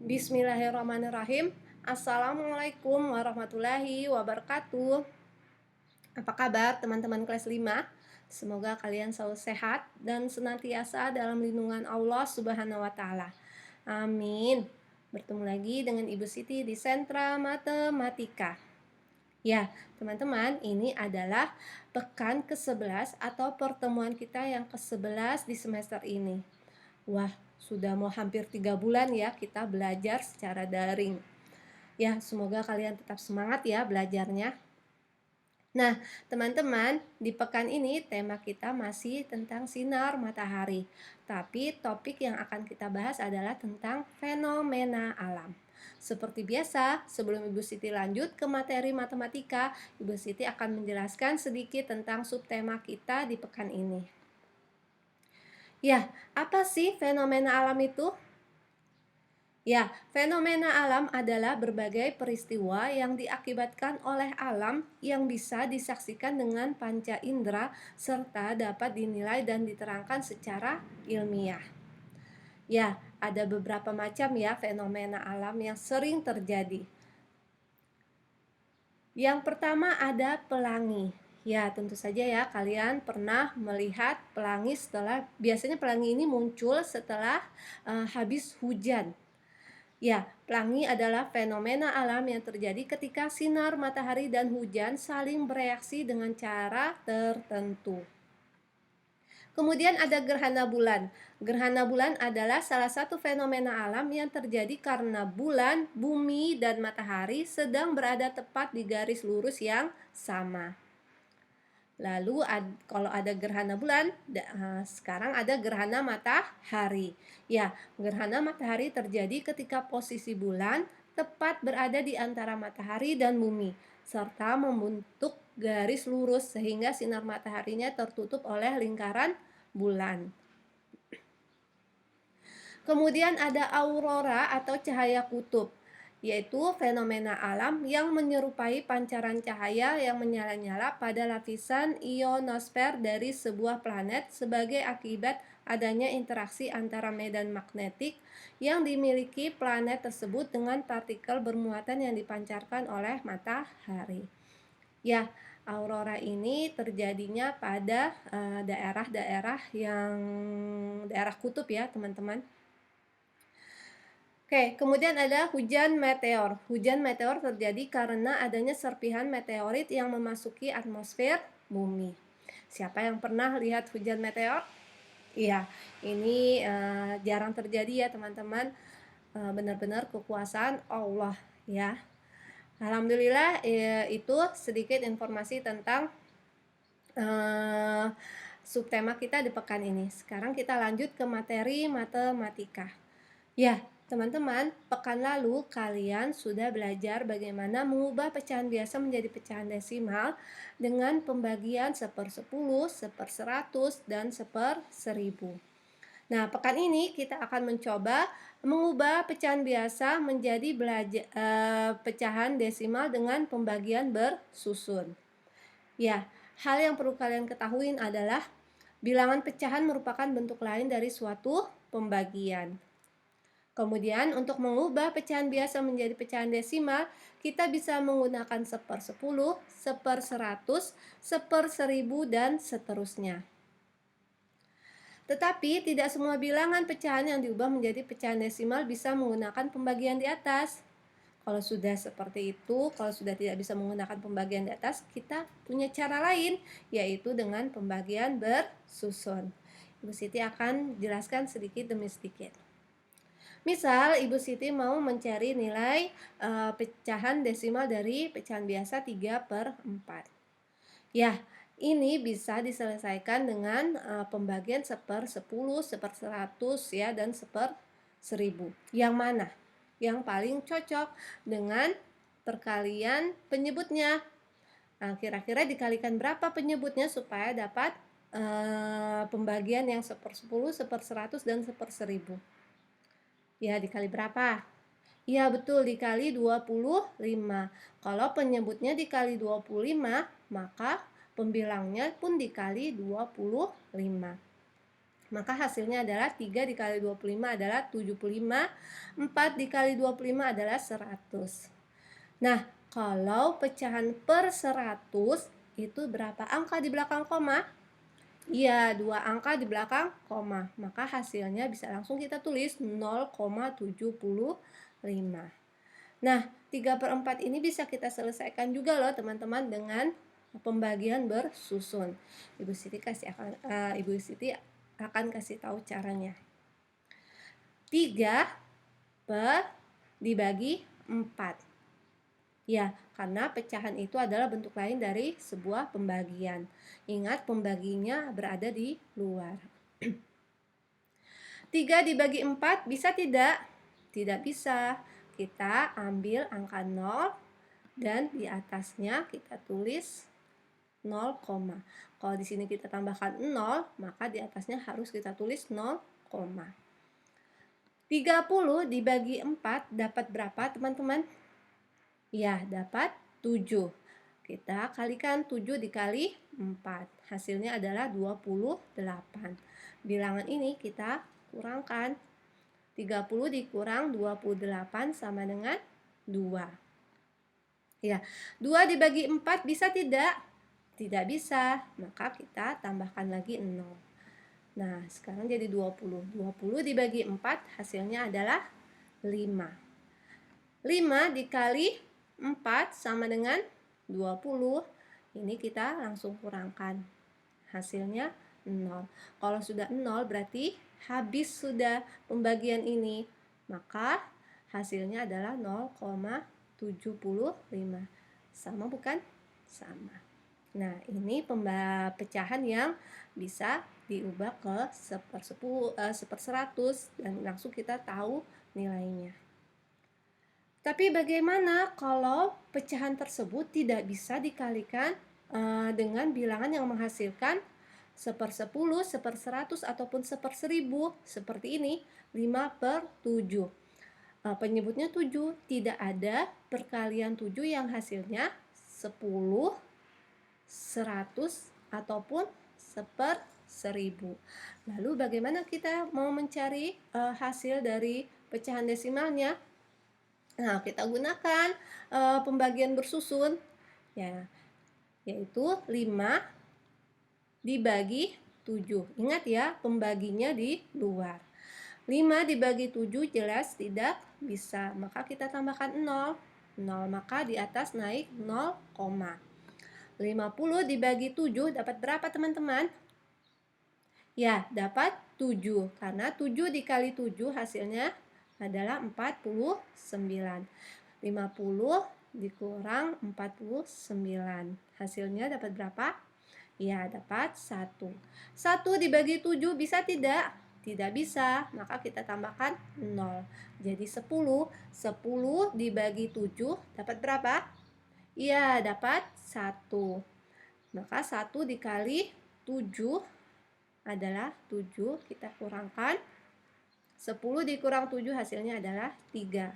Bismillahirrahmanirrahim. Assalamualaikum warahmatullahi wabarakatuh. Apa kabar teman-teman kelas 5? Semoga kalian selalu sehat dan senantiasa dalam lindungan Allah Subhanahu wa taala. Amin. Bertemu lagi dengan Ibu Siti di Sentra Matematika. Ya, teman-teman, ini adalah pekan ke-11 atau pertemuan kita yang ke-11 di semester ini. Wah, sudah mau hampir 3 bulan ya kita belajar secara daring. Ya, semoga kalian tetap semangat ya belajarnya. Nah, teman-teman, di pekan ini tema kita masih tentang sinar matahari. Tapi topik yang akan kita bahas adalah tentang fenomena alam. Seperti biasa, sebelum Ibu Siti lanjut ke materi matematika, Ibu Siti akan menjelaskan sedikit tentang subtema kita di pekan ini. Ya, apa sih fenomena alam itu? Ya, fenomena alam adalah berbagai peristiwa yang diakibatkan oleh alam yang bisa disaksikan dengan panca indera serta dapat dinilai dan diterangkan secara ilmiah. Ya, ada beberapa macam ya fenomena alam yang sering terjadi. Yang pertama ada pelangi. Ya, tentu saja ya kalian pernah melihat pelangi biasanya pelangi ini muncul setelah habis hujan. Ya, pelangi adalah fenomena alam yang terjadi ketika sinar matahari dan hujan saling bereaksi dengan cara tertentu. Kemudian ada gerhana bulan. Gerhana bulan adalah salah satu fenomena alam yang terjadi karena bulan, bumi, dan matahari sedang berada tepat di garis lurus yang sama. Lalu kalau ada gerhana bulan, sekarang ada gerhana matahari. Ya, gerhana matahari terjadi ketika posisi bulan tepat berada di antara matahari dan bumi, serta membentuk garis lurus sehingga sinar mataharinya tertutup oleh lingkaran bulan. Kemudian ada aurora atau cahaya kutub, yaitu fenomena alam yang menyerupai pancaran cahaya yang menyala-nyala pada lapisan ionosfer dari sebuah planet sebagai akibat adanya interaksi antara medan magnetik yang dimiliki planet tersebut dengan partikel bermuatan yang dipancarkan oleh matahari. Ya, aurora ini terjadinya pada daerah-daerah daerah kutub ya, teman-teman. Oke, kemudian ada hujan meteor. Hujan meteor terjadi karena adanya serpihan meteorit yang memasuki atmosfer bumi. Siapa yang pernah lihat hujan meteor? Iya, ini jarang terjadi ya teman-teman. Benar-benar kekuasaan Allah ya. Alhamdulillah itu sedikit informasi tentang subtema kita di pekan ini. Sekarang kita lanjut ke materi matematika. Ya, teman-teman, pekan lalu kalian sudah belajar bagaimana mengubah pecahan biasa menjadi pecahan desimal dengan pembagian 1/10, 1/100, dan 1/1000. Nah, pekan ini kita akan mencoba mengubah pecahan biasa menjadi pecahan desimal dengan pembagian bersusun. Ya, hal yang perlu kalian ketahui adalah bilangan pecahan merupakan bentuk lain dari suatu pembagian. Kemudian untuk mengubah pecahan biasa menjadi pecahan desimal, kita bisa menggunakan 1/10, 1/100, 1/1000, dan seterusnya. Tetapi tidak semua bilangan pecahan yang diubah menjadi pecahan desimal bisa menggunakan pembagian di atas. Kalau sudah seperti itu, kalau sudah tidak bisa menggunakan pembagian di atas, kita punya cara lain, yaitu dengan pembagian bersusun. Ibu Siti akan jelaskan sedikit demi sedikit. Misal, Ibu Siti mau mencari nilai pecahan desimal dari pecahan biasa 3/4. Ya, ini bisa diselesaikan dengan pembagian 1/10, 1/100 ya, dan 1/1000. Yang mana? Yang paling cocok dengan perkalian penyebutnya. Nah, kira-kira dikalikan berapa penyebutnya supaya dapat pembagian yang 1/10, 1/100, dan 1/1000. Ya, dikali berapa? Ya, betul, dikali 25. Kalau penyebutnya dikali 25, maka pembilangnya pun dikali 25. Maka hasilnya adalah 3 dikali 25 adalah 75, 4 dikali 25 adalah 100. Nah, kalau pecahan per 100 itu berapa angka di belakang koma? Iya, 2 angka di belakang koma. Maka hasilnya bisa langsung kita tulis 0,75. Nah, 3/4 ini bisa kita selesaikan juga loh teman-teman dengan pembagian bersusun. Ibu Siti akan kasih tahu caranya. 3 dibagi 4. Ya, karena pecahan itu adalah bentuk lain dari sebuah pembagian. Ingat, pembaginya berada di luar. 3 dibagi 4 bisa tidak? Tidak bisa. Kita ambil angka 0 dan di atasnya kita tulis 0, kalau di sini kita tambahkan 0, maka di atasnya harus kita tulis 0, 30 dibagi 4 dapat berapa, teman-teman? Ya, dapat 7. Kita kalikan 7 dikali 4. Hasilnya adalah 28. Bilangan ini kita kurangkan. 30 dikurang 28 sama dengan 2. Ya, 2 dibagi 4 bisa tidak? Tidak bisa, maka kita tambahkan lagi 0. Nah, sekarang jadi 20. 20 dibagi 4 hasilnya adalah 5. 5 dikali 4 sama dengan 20. Ini kita langsung kurangkan. Hasilnya 0. Kalau sudah 0 berarti habis sudah pembagian ini. Maka hasilnya adalah 0,75. Sama bukan? Sama. Nah, ini pecahan yang bisa diubah ke 1/100 dan langsung kita tahu nilainya. Tapi bagaimana kalau pecahan tersebut tidak bisa dikalikan dengan bilangan yang menghasilkan 1/10, 1/100 ataupun 1/1000 seperti ini, 5/7. Penyebutnya 7, tidak ada perkalian 7 yang hasilnya 10, 100 ataupun 1/1000. Lalu bagaimana kita mau mencari hasil dari pecahan desimalnya? Nah, kita gunakan pembagian bersusun ya, yaitu 5 dibagi 7. Ingat ya, pembaginya di luar. 5 dibagi 7 jelas tidak bisa, maka kita tambahkan 0. 0 maka di atas naik 0, 50 dibagi 7 dapat berapa, teman-teman? Ya, dapat 7. Karena 7 dikali 7 hasilnya adalah 49. 50 dikurang 49. Hasilnya dapat berapa? Ya, dapat 1. 1 dibagi 7 bisa tidak? Tidak bisa, maka kita tambahkan 0. Jadi 10. 10 dibagi 7 dapat berapa? Iya, dapat 1. Maka 1 dikali 7 adalah 7. Kita kurangkan. 10 dikurang 7 hasilnya adalah 3.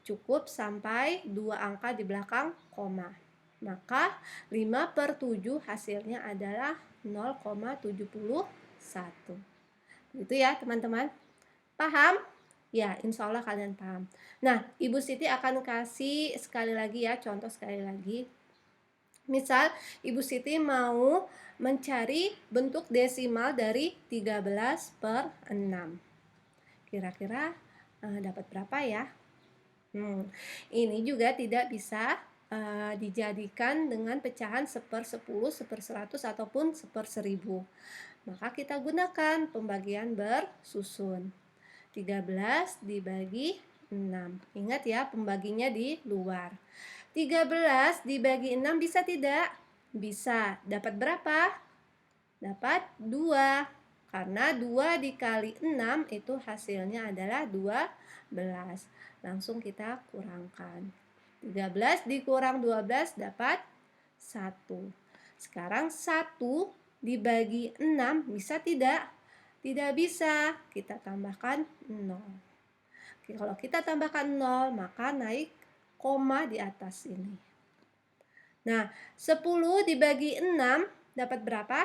Cukup sampai 2 angka di belakang koma. Maka 5/7 hasilnya adalah 0,71. Gitu ya, teman-teman. Paham? Ya, insya Allah kalian paham. Nah, Ibu Siti akan kasih sekali lagi ya, contoh sekali lagi. Misal, Ibu Siti mau mencari bentuk desimal dari 13/6. Kira-kira dapat berapa ya? Ini juga tidak bisa dijadikan dengan pecahan 1/10, 1/100 ataupun 1/1000. Maka kita gunakan pembagian bersusun. 13 dibagi 6. Ingat ya, pembaginya di luar. 13 dibagi 6 bisa tidak? Bisa. Dapat berapa? Dapat 2. Karena 2 dikali 6 itu hasilnya adalah 12. Langsung kita kurangkan. 13 dikurang 12 dapat 1. Sekarang 1 dibagi 6 bisa tidak? Tidak bisa, kita tambahkan 0. Kalau kita tambahkan 0, maka naik koma di atas ini. Nah, 10 dibagi 6 dapat berapa?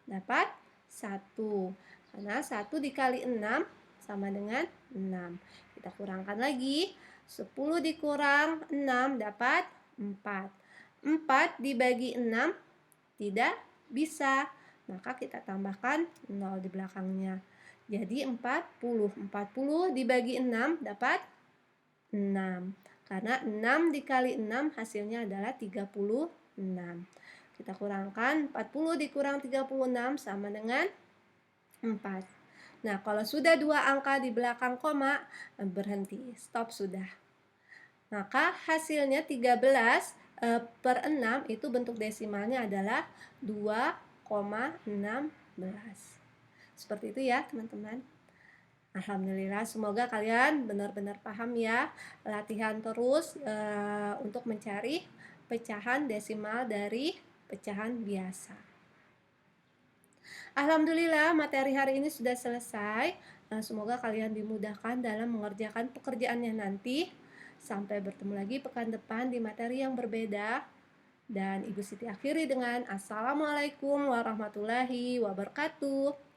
Dapat 1. Karena 1 dikali 6 sama dengan 6. Kita kurangkan lagi. 10 dikurang 6 dapat 4. 4 dibagi 6 tidak bisa. Maka kita tambahkan 0 di belakangnya. Jadi 40. 40 dibagi 6 dapat 6. Karena 6 dikali 6 hasilnya adalah 36. Kita kurangkan 40 dikurang 36 sama dengan 4. Nah, kalau sudah 2 angka di belakang koma, berhenti, stop sudah. Maka hasilnya 13 per 6 itu bentuk desimalnya adalah 2,16. Seperti itu ya, teman-teman. Alhamdulillah, semoga kalian benar-benar paham ya. Latihan terus untuk mencari pecahan desimal dari pecahan biasa. Alhamdulillah, materi hari ini sudah selesai. Semoga kalian dimudahkan dalam mengerjakan pekerjaannya nanti. Sampai bertemu lagi pekan depan di materi yang berbeda. Dan Ibu Siti akhiri dengan Assalamualaikum warahmatullahi wabarakatuh.